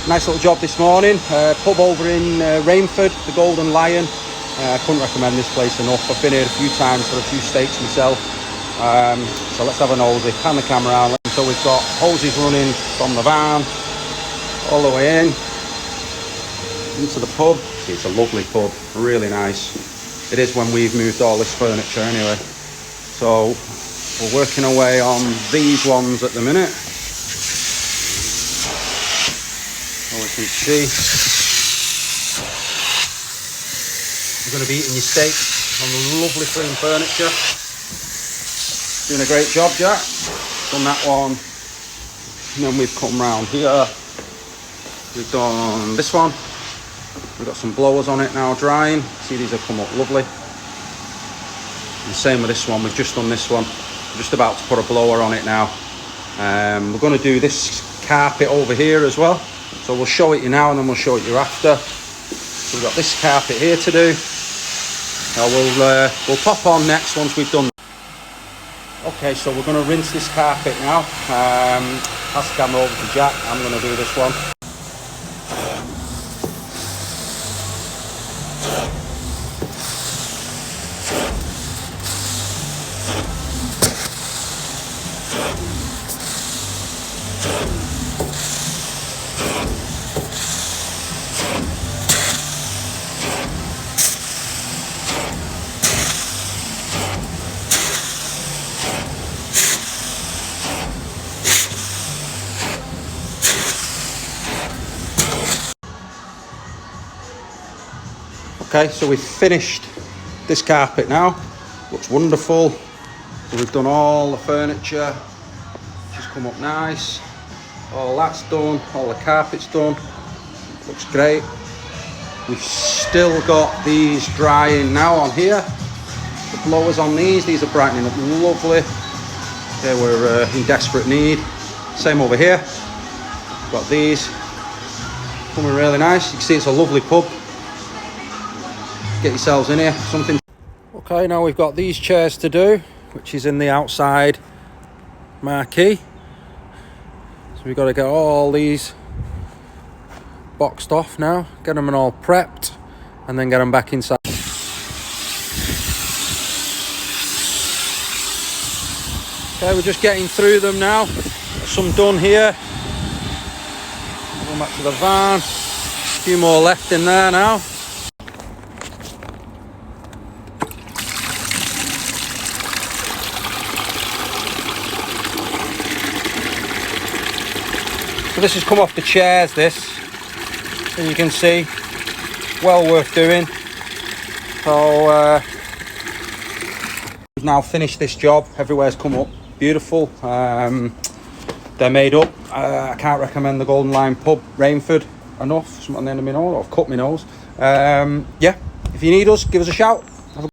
Nice little job this morning. Pub over in Rainford, the Golden Lion. I couldn't recommend this place enough. I've been here a few times for a few steaks myself. So let's have a nosy. Pan the camera out. So we've got hoses running from the van all the way in into the pub. See, it's a lovely pub, really nice. It is when we've moved all this furniture anyway. So we're working away on these ones at the minute. So we can see you're going to be eating your steaks on the lovely clean furniture. Doing a great job, Jack. Done that one. And then we've come round here. We've done this one. We've got some blowers on it now drying. See, these have come up lovely. And same with this one. We've just done this one. We're just about to put a blower on it now. We're going to do this carpet over here as well. So we'll show it you now and then we'll show it you after. So we've got this carpet here to do. We'll pop on next once we've done. Okay, so we're going to rinse this carpet now. Pass the camera over to Jack. I'm going to do this one. Okay, so we've finished this carpet now. Looks wonderful. So we've done all the furniture. Just come up nice. All that's done. All the carpet's done. Looks great. We've still got these drying now on here. The blowers on these are brightening up lovely. They were in desperate need. Same over here. Got these coming really nice. You can see it's a lovely pub. Get yourselves in here, something. Okay, now we've got these chairs to do, which is in the outside marquee. So we've got to get all these boxed off now, get them all prepped, and then get them back inside. Okay, we're just getting through them now. Got some done here. Going back to the van. A few more left in there now. So this has come off the chairs, this, as you can see, well worth doing. So we've now finished this job. Everywhere's come up beautiful. They're made up. I can't recommend the Golden Lion pub, Rainford, enough. Something on the end of my nose. I've cut my nose. Yeah, if you need us, give us a shout.